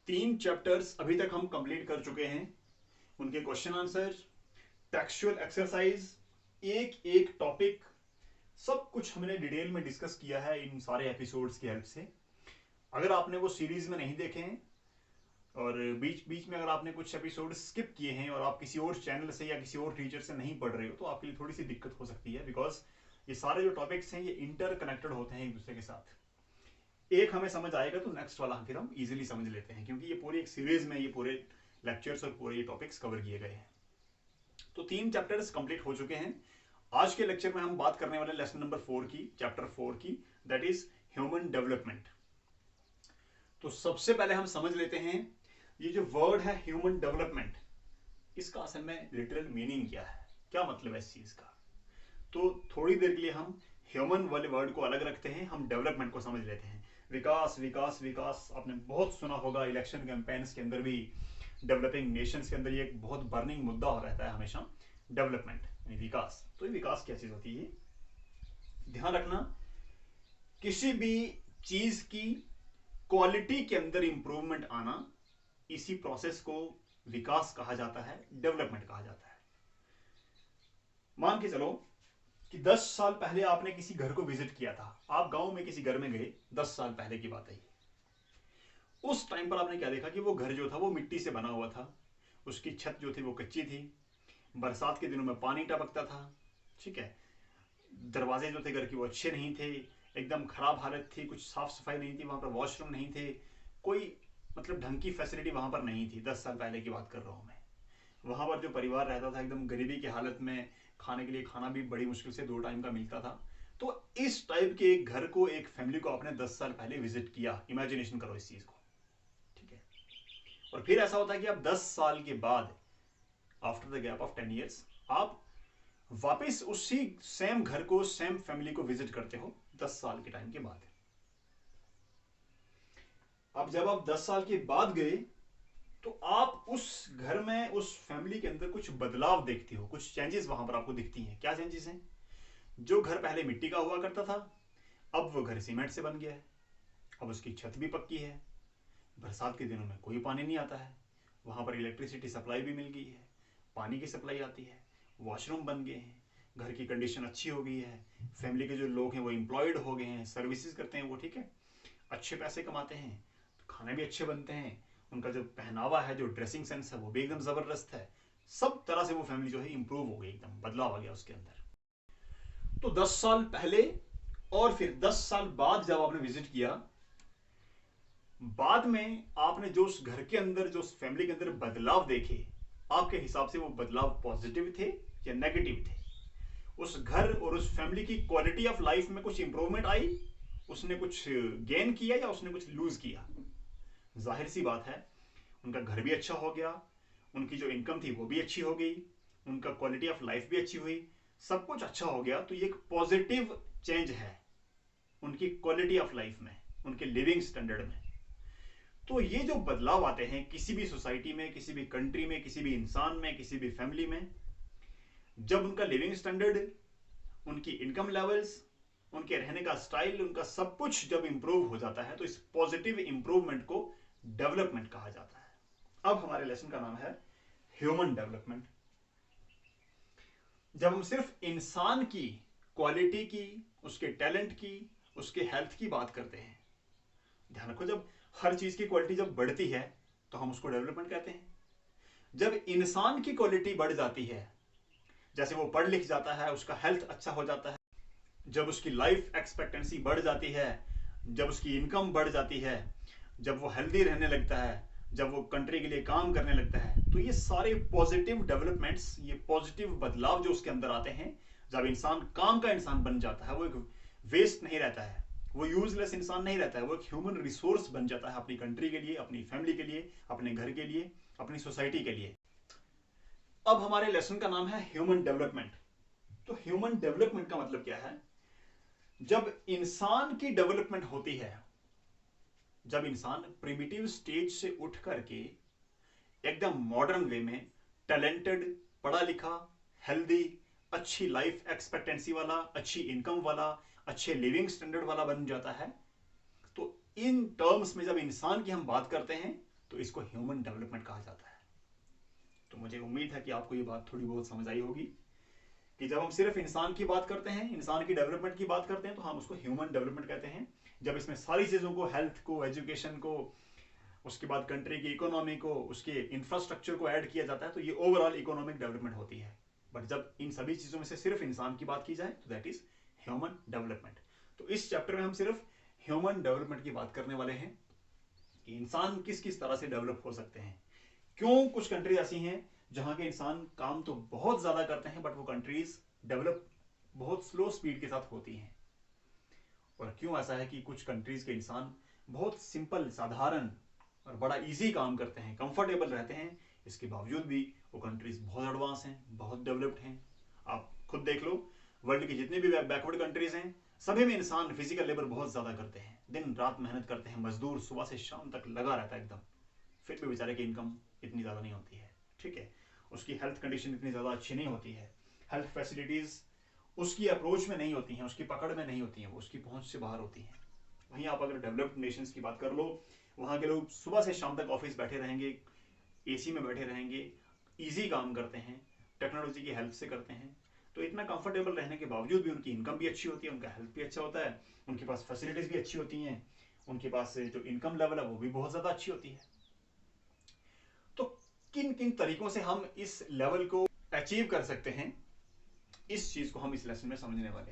3 chapters अभी तक हम कंप्लीट कर चुके हैं। उनके क्वेश्चन आंसर, टेक्सचुअल एक्सरसाइज, एक एक टॉपिक, सब कुछ हमने डिटेल में डिस्कस किया है इन सारे एपिसोड्स की हेल्प से। अगर आपने वो सीरीज में नहीं देखे हैं और बीच बीच में अगर आपने कुछ एपिसोड स्किप किए हैं और आप किसी और चैनल से या किसी और टीचर से नहीं पढ़ रहे हो, तो आपके लिए थोड़ी सी दिक्कत हो सकती है, बिकॉज ये सारे जो टॉपिक्स हैं ये इंटर कनेक्टेड होते हैं एक दूसरे के साथ। एक हमें समझ आएगा तो नेक्स्ट वाला फिर हम इजीली समझ लेते हैं, क्योंकि ये पूरी एक सीरीज में ये पूरे लेक्चर्स और पूरे ये टॉपिक्स कवर किए गए हैं। तो 3 चैप्टर्स कंप्लीट हो चुके हैं। आज के लेक्चर में हम बात करने वाले लेसन नंबर 4 की, चैप्टर 4 की, दैट इज ह्यूमन डेवलपमेंट। तो सबसे पहले हम समझ लेते हैं ये जो वर्ड है ह्यूमन डेवलपमेंट, इसका असल में लिटरल मीनिंग क्या है, क्या मतलब है इस चीज का। तो थोड़ी देर के लिए हम ह्यूमन वाले वर्ड को अलग रखते हैं, हम डेवलपमेंट को समझ लेते हैं। विकास विकास विकास, आपने बहुत सुना होगा इलेक्शन कैंपेन्स के अंदर भी, डेवलपिंग नेशंस के अंदर ये एक बहुत बर्निंग मुद्दा हो रहता है हमेशा, डेवलपमेंट यानी विकास। तो ये विकास क्या चीज होती है, ध्यान रखना, किसी भी चीज की क्वालिटी के अंदर इंप्रूवमेंट आना, इसी प्रोसेस को विकास कहा जाता है, डेवलपमेंट कहा जाता है। मान के चलो कि 10 साल पहले आपने किसी घर को विजिट किया था, आप गांव में किसी घर में गए, 10 साल पहले की बात है। उस टाइम पर आपने क्या देखा कि वो घर जो था वो मिट्टी से बना हुआ था, उसकी छत जो थी वो कच्ची थी, बरसात के दिनों में पानी टपकता था, ठीक है, दरवाजे जो थे घर के वो अच्छे नहीं थे, एकदम खराब हालत थी, कुछ साफ सफाई नहीं थी, वहां पर वॉशरूम नहीं थे, कोई मतलब ढंग की फैसिलिटी वहां पर नहीं थी। 10 साल पहले की बात कर रहा हूं मैं। वहां पर जो परिवार रहता था एकदम गरीबी की हालत में, खाने के लिए खाना भी बड़ी मुश्किल से 2 टाइम का मिलता था। तो इस टाइप के एक घर को, एक फैमिली को आपने 10 साल पहले विजिट किया, इमेजिनेशन करो इस चीज को, ठीक है। और फिर ऐसा होता है कि आप 10 साल के बाद, after the gap of 10 years, आप वापस उसी सेम घर को, सेम फैमिली को विजिट करते हो 10 साल के टाइम के बाद। अब जब आप 10 साल के बाद गए, तो आप उस घर में, उस फैमिली के अंदर कुछ बदलाव देखते हो, कुछ चेंजेस वहां पर आपको दिखती हैं। क्या चेंजेस हैं? जो घर पहले मिट्टी का हुआ करता था, अब वो घर सीमेंट से बन गया है, अब उसकी छत भी पक्की है, बरसात के दिनों में कोई पानी नहीं आता है, वहां पर इलेक्ट्रिसिटी सप्लाई भी मिल गई है, पानी की सप्लाई आती है, वॉशरूम बन गए हैं, घर की कंडीशन अच्छी हो गई है, फैमिली के जो लोग हैं वो एम्प्लॉयड हो गए हैं, सर्विसेज करते हैं वो, ठीक है, अच्छे पैसे कमाते हैं, खाने भी अच्छे बनते हैं, उनका जो पहनावा है, जो ड्रेसिंग सेंस है वो भी एकदम जबरदस्त है। सब तरह से वो फैमिली जो है इंप्रूव हो गई, एकदम बदलाव आ गया उसके अंदर। तो 10 साल पहले और फिर 10 साल बाद जब आपने विजिट किया, बाद में आपने जो उस घर के अंदर, जो उस फैमिली के अंदर बदलाव देखे, आपके हिसाब से वो बदलाव पॉजिटिव थे या नेगेटिव थे? उस घर और उस फैमिली की क्वालिटी ऑफ लाइफ में कुछ इंप्रूवमेंट आई, उसने कुछ गेन किया या उसने कुछ लूज किया? जाहिर सी बात है, उनका घर भी अच्छा हो गया, उनकी जो इनकम थी वो भी अच्छी हो गई, उनका क्वालिटी ऑफ लाइफ भी अच्छी हुई, सब कुछ अच्छा हो गया, तो ये एक पॉजिटिव चेंज है उनकी क्वालिटी ऑफ लाइफ में, उनके लिविंग स्टैंडर्ड में। तो ये जो बदलाव आते हैं किसी भी सोसाइटी में, किसी भी कंट्री में, किसी भी इंसान में, किसी भी फैमिली में, जब उनका लिविंग स्टैंडर्ड, उनकी इनकम लेवल्स, उनके रहने का स्टाइल, उनका सब कुछ जब इंप्रूव हो जाता है, तो इस पॉजिटिव इंप्रूवमेंट को डेवलपमेंट कहा जाता है। अब हमारे लेसन का नाम है ह्यूमन डेवलपमेंट। जब हम सिर्फ इंसान की क्वालिटी की, उसके टैलेंट की, उसके हेल्थ की बात करते हैं, ध्यान रखो, जब हर चीज की क्वालिटी जब बढ़ती है तो हम उसको डेवलपमेंट कहते हैं। जब इंसान की क्वालिटी बढ़ जाती है, जैसे वो पढ़ लिख जाता है, उसका हेल्थ अच्छा हो जाता है, जब उसकी लाइफ एक्सपेक्टेंसी बढ़ जाती है, जब उसकी इनकम बढ़ जाती है, जब वो हेल्दी रहने लगता है, जब वो कंट्री के लिए काम करने लगता है, तो ये सारे पॉजिटिव डेवलपमेंट्स, ये पॉजिटिव बदलाव जो उसके अंदर आते हैं, जब इंसान काम का इंसान बन जाता है, वो एक वेस्ट नहीं रहता है, वो यूजलेस इंसान नहीं रहता है, वो एक ह्यूमन रिसोर्स बन जाता है अपनी कंट्री के लिए, अपनी फैमिली के लिए, अपने घर के लिए, अपनी सोसाइटी के लिए। अब हमारे लेसन का नाम है ह्यूमन डेवलपमेंट। तो ह्यूमन डेवलपमेंट का मतलब क्या है? जब इंसान की डेवलपमेंट होती है, जब इंसान प्रिमिटिव स्टेज से उठ करके एकदम मॉडर्न वे में टैलेंटेड, पढ़ा लिखा, हेल्दी, अच्छी लाइफ एक्सपेक्टेंसी वाला, अच्छी इनकम वाला, अच्छे लिविंग स्टैंडर्ड वाला बन जाता है, तो इन टर्म्स में जब इंसान की हम बात करते हैं, तो इसको ह्यूमन डेवलपमेंट कहा जाता है। तो मुझे उम्मीद है कि आपको ये बात थोड़ी बहुत समझ आई होगी कि जब हम सिर्फ इंसान की बात करते हैं, इंसान की डेवलपमेंट की बात करते हैं, तो हम उसको ह्यूमन डेवलपमेंट कहते हैं। जब इसमें सारी चीज़ों को, हेल्थ को, एजुकेशन को, उसके बाद कंट्री की इकोनॉमी को, उसके इंफ्रास्ट्रक्चर को ऐड किया जाता है, तो ये ओवरऑल इकोनॉमिक डेवलपमेंट होती है। बट जब इन सभी चीज़ों में से सिर्फ इंसान की बात की जाए तो दैट इज ह्यूमन डेवलपमेंट। तो इस चैप्टर में हम सिर्फ ह्यूमन डेवलपमेंट की बात करने वाले हैं कि इंसान किस किस तरह से डेवलप हो सकते हैं। क्यों कुछ कंट्रीज ऐसी हैं जहां के इंसान काम तो बहुत ज्यादा करते हैं बट वो कंट्रीज डेवलप बहुत स्लो स्पीड के साथ होती हैं, और क्यों ऐसा है कि कुछ कंट्रीज के इंसान बहुत सिंपल, साधारण और बड़ा इजी काम करते हैं, कंफर्टेबल रहते हैं, इसके बावजूद भी वो कंट्रीज बहुत एडवांस हैं, बहुत डेवलप्ड हैं। आप खुद देख लो, वर्ल्ड की जितनी भी बैकवर्ड कंट्रीज हैं, सभी में इंसान फिजिकल लेबर बहुत ज्यादा करते हैं, दिन रात मेहनत करते हैं, मजदूर सुबह से शाम तक लगा रहता है एकदम, फिर भी बेचारे की इनकम इतनी ज़्यादा नहीं होती है। ठीक है, उसकी हेल्थ कंडीशन इतनी ज़्यादा अच्छी नहीं होती है, हेल्थ फैसिलिटीज़ उसकी अप्रोच में नहीं होती हैं, उसकी पकड़ में नहीं होती हैं, वो उसकी पहुंच से बाहर होती हैं। वहीं आप अगर डेवलप्ड नेशंस की बात कर लो, वहाँ के लोग सुबह से शाम तक ऑफिस बैठे रहेंगे, एसी में बैठे रहेंगे, ईजी काम करते हैं, टेक्नोलॉजी की हेल्प से करते हैं, तो इतना कंफर्टेबल रहने के बावजूद भी उनकी इनकम भी अच्छी होती है, उनका हेल्थ भी अच्छा होता है, उनके पास फैसिलिटीज़ भी अच्छी होती हैं, उनके पास जो इनकम लेवल है वो भी बहुत ज़्यादा अच्छी होती है। तो किन किन तरीकों से हम इस लेवल को अचीव कर सकते हैं, इस चीज को हम इस लेसन में समझने वाले हैं।